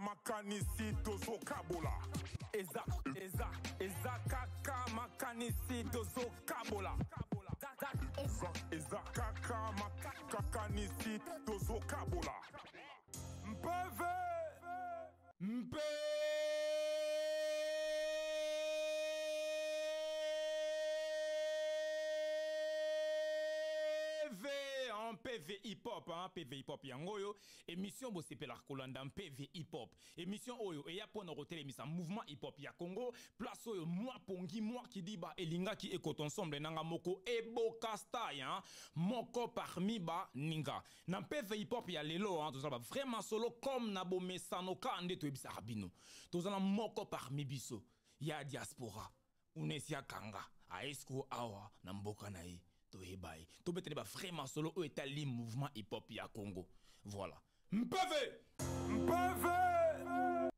makanisi tozo kabola. Eza kaka makanisi tozo kabola. Eza kaka makanisi tozo kabola. Mpeve. PV hip-hop, hein, PV hip-hop yangoyo émission bo sepela kolanda PV hip-hop émission oyo et ya pona rotel émission mouvement hip-hop ya Congo place oyo moi pongi moi qui dit ba elinga qui écoute ensemble nanga moko eboka style hein moko parmi ba ninga na PV hip-hop ya lelo hein tout ça vraiment solo comme na bo mesano ka ande to ebisa rabino to za moko parmi biso ya diaspora unesia kanga a esko awa na mboka na ye. To betele ba vraiment solo au état mouvement hip-hop ya Congo. Voilà. Mpeve!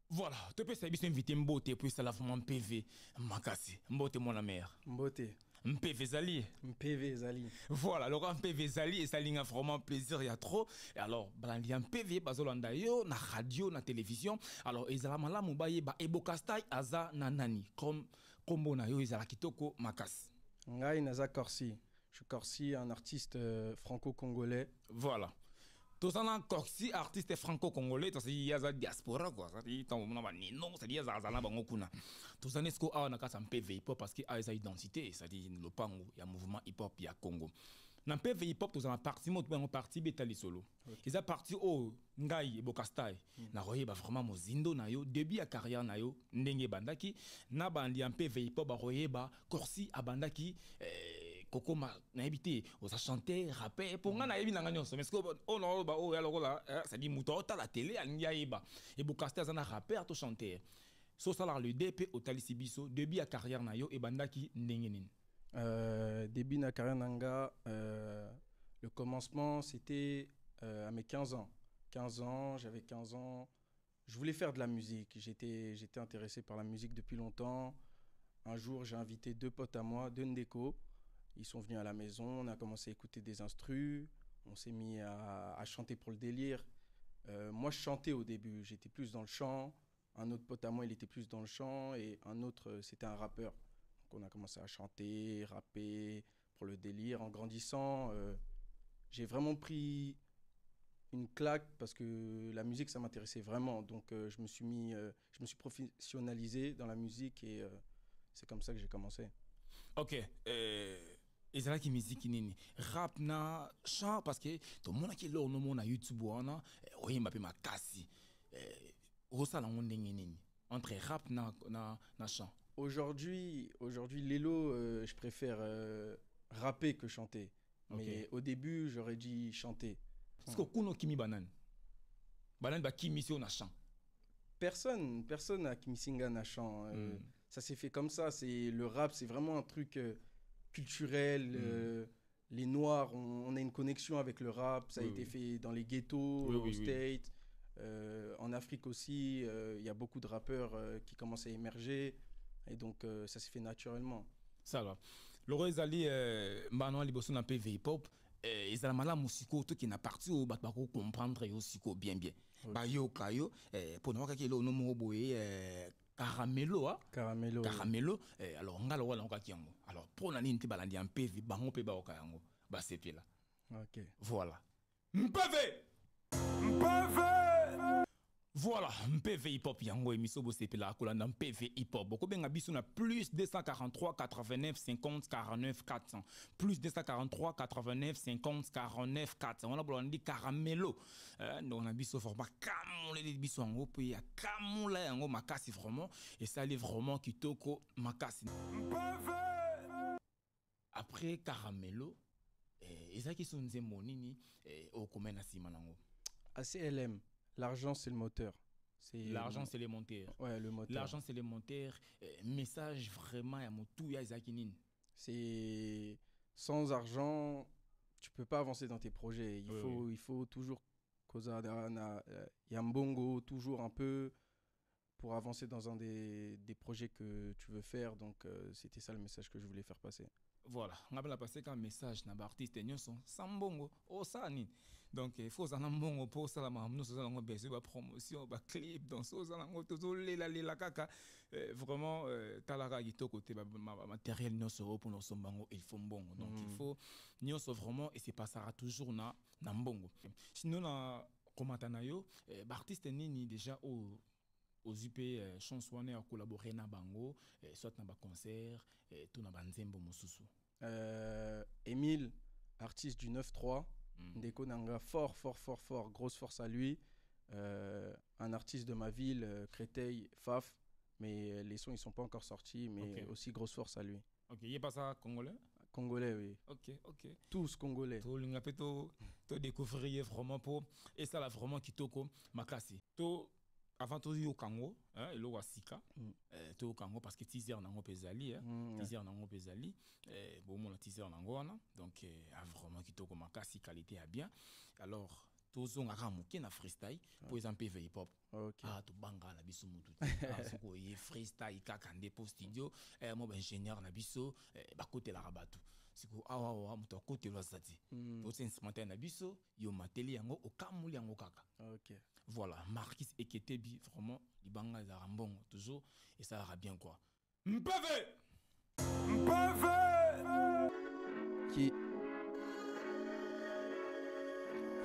Voilà. Tu peux savoir inviter Mbote puis ça la vraiment PV. Makasi. Mbote mon mère. Mbote. Mpeve Zali. Mpeve Zali. Voilà. Alors Mpeve Zali et ça a vraiment plaisir il y a trop. Et alors balandi Mpeve bazolanda yo na radio na télévision. Alors ezala malamu baye ba ebokastai aza nanani comme combo na yo ezala kitoko makasi. Ngai naza Corsi. Je suis Corsi, un artiste franco-congolais. Voilà. Tout ça, un Corsi, artiste franco-congolais, il y a la diaspora, quoi. C'est-à-dire, c'est-à-dire, tout ça, n'est-ce qu'on a un PV hip-hop parce qu'il y a une identité, c'est-à-dire, le pango, il y a un mouvement hip-hop, il y a Congo. Dans le PV hip-hop, tout ça, un parti, un parti, bétali solo. Ils ont parti au Ngai, Bokastai. Na roye, vraiment, mozindo, na yo, début à carrière, na yo, ndenge bandaki, na bandi un PV hip-hop, roye, Corsi, abandaki, Coco m'a habité, on s'est chanté, rappé, pour moi, na yebi nanga nyonso, mais ce que oh non, bah oh alors là, ça dit mouton, t'as la télé, al nyaiba, et Bokastai, ça n'a rappé, à tout chanter. So salar le DP au Talisibiso, début à carrière na yo, et bandaki ndenge nin. Début de carrière nanga, le commencement c'était à mes 15 ans. 15 ans, j'avais 15 ans. Je voulais faire de la musique. J'étais intéressé par la musique depuis longtemps. Un jour, j'ai invité deux potes à moi, deux Ndeko. Ils sont venus à la maison, on a commencé à écouter des instrus. On s'est mis à chanter pour le délire. Moi, je chantais au début. J'étais plus dans le chant. Un autre pote à moi, il était plus dans le chant. Et un autre, c'était un rappeur. On a commencé à chanter, rapper pour le délire. En grandissant, j'ai vraiment pris une claque parce que la musique, ça m'intéressait vraiment. Donc, je me suis professionnalisé dans la musique et c'est comme ça que j'ai commencé. Ok. Et c'est là qui musique nini rap na chant parce que tout le monde qui est là on a YouTube on oui m'a ma cassi rosala on nini entre rap na chant. Aujourd'hui, Lelo, je préfère rapper que chanter. Okay. Mais au début, j'aurais dit chanter. Est-ce que kuno kimi banane ba kimi si on a chant. Personne a kimi singa na chant. Ça s'est fait comme ça. C'est le rap, c'est vraiment un truc culturel. Les Noirs, on a une connexion avec le rap. Ça a été fait dans les ghettos, aux States. En Afrique aussi, il y a beaucoup de rappeurs qui commencent à émerger. Et donc, ça s'est fait naturellement. Ça va. Laurent Zali, Manuel Liboso n'a pas hip-hop. Ils ont la musique qui n'a parti au batbako comprendre aussi bien. Bah yo kayo pour nous qu'il le nom boye Caramelo Caramelo alors on a le rôle en kakiango. Alors pour la ligne balandi en PV bango pe ba okayango. Bah c'était là. OK. Voilà. Mpeve. Voilà, PV hip-hop yango émission bo sepela kolanda PV hip-hop. Boko benga biso na plus 243 89 50 49 400. Plus 243 89 50 49 400. On a bolandi Caramelo. Donc on a biso format kamole les biso yango puis ya kamola yango makasi vraiment et ça allait vraiment kitoko makasi. Après Caramelo ezaki sonze monini au komena sima nango. ACLM. L'argent, c'est le moteur. L'argent, c'est le moteur. Ouais, le moteur. L'argent, c'est le moteur. Message vraiment à mon tout, c'est sans argent, tu peux pas avancer dans tes projets. Il faut toujours Yambongo, toujours un peu pour avancer dans un des projets que tu veux faire. Donc, c'était ça le message que je voulais faire passer. Voilà, on a passé un message na ba artiste nyonso sambongo o sani. Donc il faut ça mbongo pour ça la mamno ça la besoin ba promotion ba clip dans ça la ngoto zo lela kaka vraiment talaka gito côté matériel nyonso pour nos sombango il faut mbongo. Donc il faut nyonso vraiment et c'est passera toujours na mbongo. Sinon na komata yo ba artiste nini déjà aux UP chansonné à collaborer na bango soit na ba concert tout na banzembo mosusu. Émile, artiste du 9-3, Ndeko Nanga, fort, grosse force à lui. Un artiste de ma ville, Créteil, Faf, mais les sons ils sont pas encore sortis, mais aussi grosse force à lui. Ok, il est pas ça congolais? Congolais, oui. Ok. Tous congolais. Tout le monde peut découvrir vraiment pour et ça là vraiment qui toko makasi. Tout avant tout au Congo hein et le wasika tout au Congo parce que teaser nango pezali teaser nango pezali bon mon teaser nango wana donc vraiment qui toko makasi qualité à bien alors tous on a ramuki na freestyle pour exemple hip hop to banga na biso mutu soko y freestyle kaka ndepo studio mo ingénieur na biso ba côté la rabatu siko awa muto côté lo zati to instrumental na biso yo mateli yango okamuli yango kaka. OK. Voilà, Marquis Eketebi, vraiment, les bangas zarambon toujours, et ça ira bien quoi. Mpeve! Qui?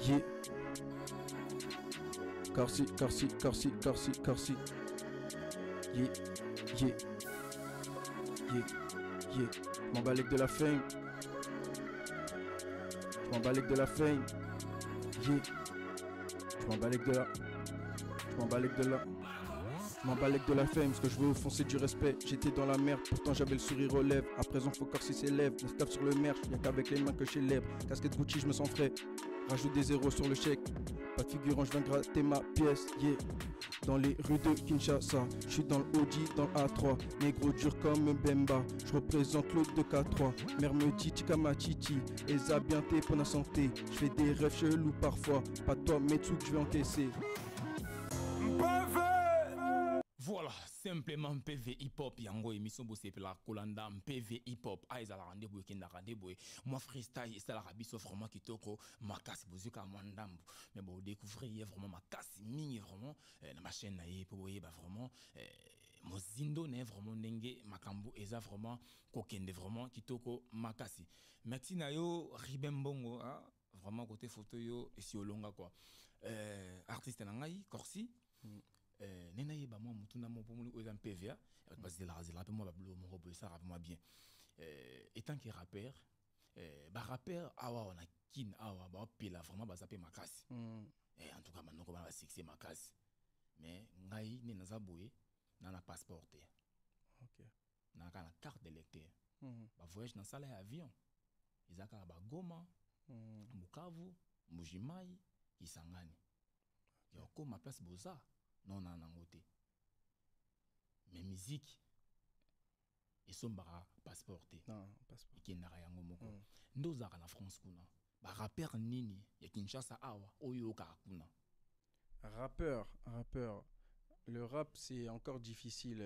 Yeah. Corsi. Yeah. M'embalèque de la fame. Yeah. Je m'embalèque de la fame, ce que je veux offenser du respect. J'étais dans la merde, pourtant j'avais le sourire aux lèvres. À présent faut corser ses lèvres, ne tape sur le merch, y'a qu'avec les mains que je célèbre. Casquette Gucci, je me sens frais, rajoute des zéros sur le chèque. Pas de figurant, je viens gratter ma pièce, yeah. Dans les rues de Kinshasa, je suis dans le Audi, dans le A3. Négro dur comme Bemba, je représente l'autre de K3. Mère me dit Tikama Titi, Eza bien t'es pour la santé. Je fais des rêves chelous parfois, pas toi Metsu que je vais encaisser. Voilà, simplement PV hip-hop, yango émission bossé la Kolanda, PV hip-hop, ils ala rendez-vous kenda rendez-vous. Moi freestyle, c'est la rabiso vraiment qui toko makasi bozuka mwandambu. Mais bon, découvrir vraiment makasi mini vraiment na ma chaîne naie pour voyer bah vraiment mozindo ne vraiment ndenge makambu eza vraiment kokende vraiment qui toko makasi. Merci na yo Ribembongo, vraiment côté photo yo et si olonga quoi. Artiste na ngai Corsi. Nena yeba moi mutuna mo pour moi aux PVA parce que la rappelle moi bablo mon robot ça rappelle moi bien étant que rappeur rappeur awa on a kin awa ba pila vraiment ba zapper makasi et en tout cas maintenant comment va succès makasi mais ngai ne naza boye na na passeport OK na kana carte d'électeur ba voyage dans salle avion izaka ba Goma Bukavu Mujimai Kisangani yo ko ma place boza non nangote mais musique et son bara passeporté non passeport et qui n'a rien au moko nous à la France kuna ba rappeur nini ya Kinshasa awa oyoka kuna rappeur le rap c'est encore difficile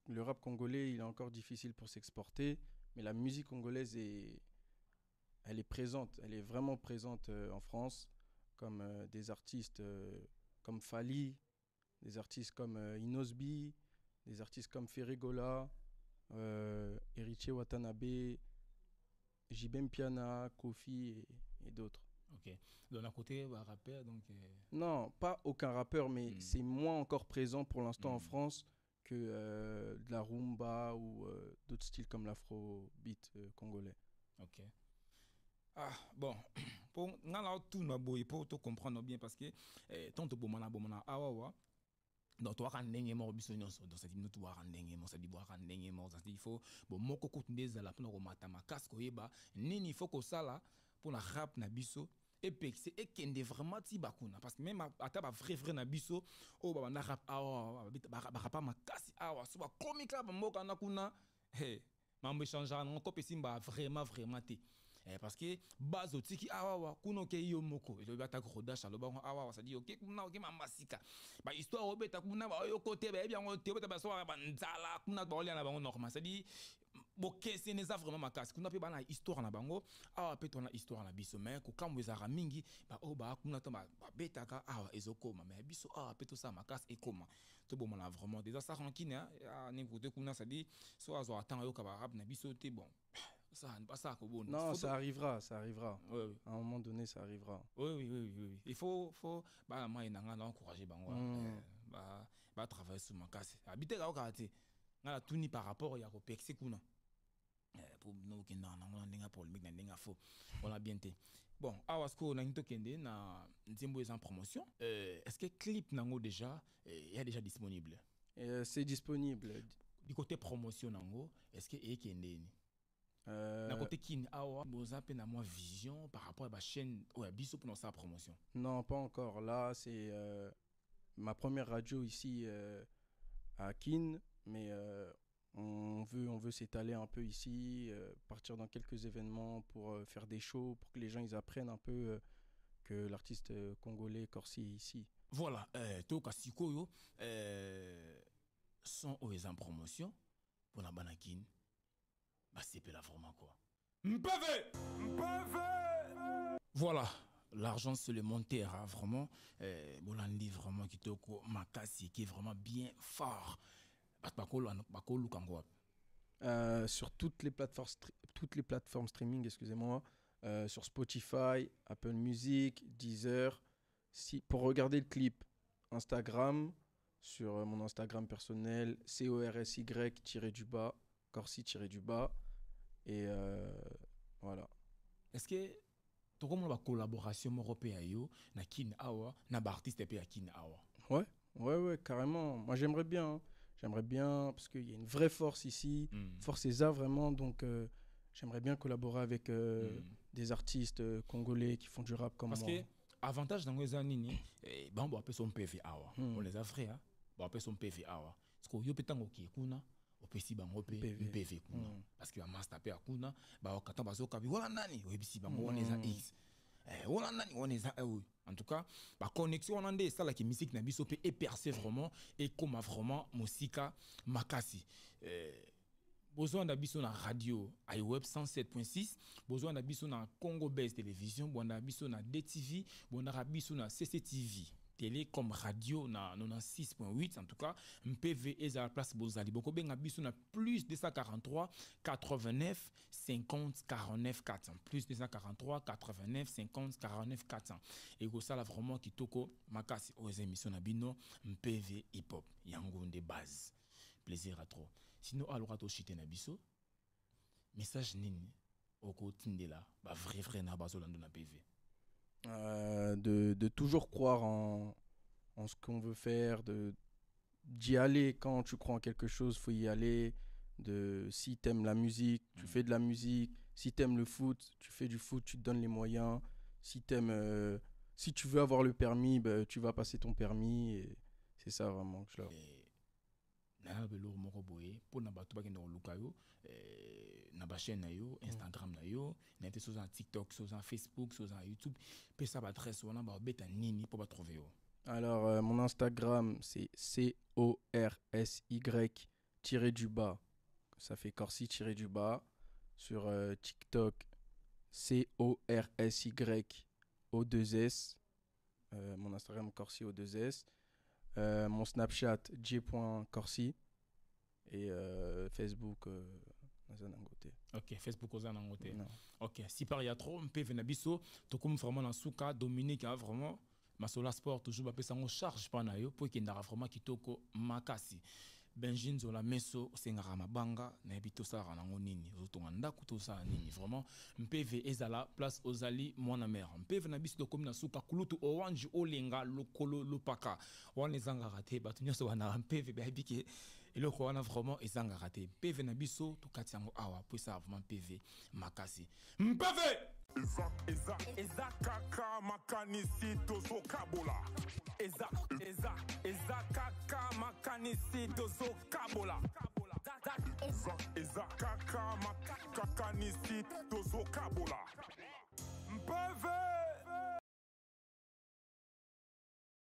le rap congolais il est encore difficile pour s'exporter mais la musique congolaise elle est présente, elle est vraiment présente en France comme des artistes comme Fali, des artistes comme Inosbi, des artistes comme Ferregola, Eriche Watanabe, Jibem Piana, Kofi et d'autres. Ok. De l'un côté, rappeur, donc... Non, pas aucun rappeur, mais c'est moins encore présent pour l'instant en France que de la rumba ou d'autres styles comme l'afrobeat congolais. Ok. Ah, bon, pour tout comprendre bien parce que tant que bomana awa donc toi quand ndenge mo biso nyonso donc c'est minute wa ndenge mo ça dit boire ndenge mo ça il faut bon moko kutundeza la pour mata makasi ko yeba nini il faut ko sala pour la rap na biso et puis c'est ekende vraiment ti bakuna parce que même ata ba vrai na biso o ba na rap awa ba rap makasi awa so ba comique la ba mboka na kuna hey mambo changer na ko pesimba vraiment ti parce que base otiki awa kuno ke yo moko et le bata grodage le bango awa ça dit OK kuna OK mamasika ba histoire obeta kuna ba yo côté ba bien on te beta ba so ba nzala kuna ba olia na bango normal ça dit bokese neza vraiment makasi kuna pe bana histoire na bango awa pe tona histoire na biso mais ko kambo ezaka mingi ba o ba kuna to ba betaka awa ezokoma mais biso awa pe to ça makasi ekoma to bomona vraiment déjà ça rankine ya n'importe kuna ça dit so azo attend yo ka ba rap na biso te bon ça n'est pas ça bon non ça arrivera ça arrivera oui. À un moment donné ça arrivera oui il faut ba ma inanga na encourager bango ba travailler sur makasi habiter ka okate ngala tuni par rapport ya ko pexer kuna pour nous qui n'ont polémique n'a faux on a bien été bon awasko na nto kende na nzembo en promotion est-ce que clip nango déjà est déjà disponible c'est disponible du côté promotion nango est-ce que est kende na côté kin awa boza pe na moi vision par rapport à la chaîne biso pour sa promotion non pas encore là c'est ma première radio ici à Kin mais on veut s'étaler un peu ici, partir dans quelques événements pour faire des shows, pour que les gens ils apprennent un peu que l'artiste congolais Corsi est ici. Voilà, Toka Sikoyo sont en promotion pour la Banakin. Bah c'est pas la vraiment quoi. Mpave. Voilà, l'argent c'est le monteur vraiment. Bolandi vraiment qui toko makasi qui est vraiment bien fort. Sur toutes les plateformes streaming, excusez-moi, sur Spotify, Apple Music, Deezer. Pour regarder le clip, Instagram, sur mon Instagram personnel, CORSY-du-bas, Corsi-du-bas, et voilà. Est-ce que tu as une collaboration européenne na kin awa na artiste pe kin awa? Ouais, carrément. Moi j'aimerais bien. Hein. J'aimerais bien, parce qu'il y a une vraie force ici, force ESA vraiment, donc j'aimerais bien collaborer avec des artistes congolais qui font du rap comme parce moi. Parce que avantage dans les années, on va appeler son PV awa, on les a frères, on va appeler son PV awa. Parce que yo petango ki kuna, on peut si bango PV kuna, parce que va master pe kuna, ba okata bazo kabi wala nani, we bisi bango on les a X. En tout cas, la connexion on a des ça la qui musique na biso pe est percé vraiment et comme vraiment musica makasi. Besoin d'abiso na radio iWeb 107.6, besoin d'abiso na Congo Base Télévision, besoin d'abiso na DTV, besoin d'abiso na CCTV. Télé comme radio na 96.8 en tout cas MPV est à la place bozali boko benga biso na plus 243 89 50 49 400 plus 243 89 50 49 400 et go ça là vraiment kitoko makasi aux émissions na bino MPV hip hop yango de base plaisir à trop sinon alors to chité na biso message nini oko tindela ba vrai na bazolando na PV. De toujours croire en ce qu'on veut faire, d'y aller quand tu crois en quelque chose, faut y aller. Si t'aimes la musique, tu fais de la musique. Si t'aimes le foot, tu fais du foot, tu te donnes les moyens. Si tu veux avoir le permis, tu vas passer ton permis. Et c'est ça vraiment que je leur. Na ba chaîne na yo Instagram na yo na été sur TikTok sur Facebook sur YouTube pe ça ba adresse wana ba beta nini pour ba trouver yo. Alors mon Instagram c'est CORSY-du-bas, ça fait Corsi-du-bas. Sur TikTok CORSY-O2S, mon Instagram Corsi O2S, mon Snapchat j.corsi et Facebook ok, Facebook aux anangoté. Ok, si par y a trop, on peut venir biso, tout comme vraiment dans souka Dominique a vraiment Masola Sport toujours ba pesa ngo charge pa na yo pour qu'il ndara vraiment kitoko makasi. Benjin zola meso sengara mabanga na bito sara nango nini otonga ndako to sa nini vraiment MPV ezala place ozali mwana mère MPV na biso to komi na souka kulutu orange olenga lokolo lopaka wana ezanga raté batu nyoso wana MPV ba biki eloko wana vraiment ezanga raté PV na biso to kati yango awa pour ça vraiment PV makasi MPV Eza kaka makanisi tozo kabola Eza kaka makanisi tozo kabola Eza kaka makanisi tozo kabola Mpeve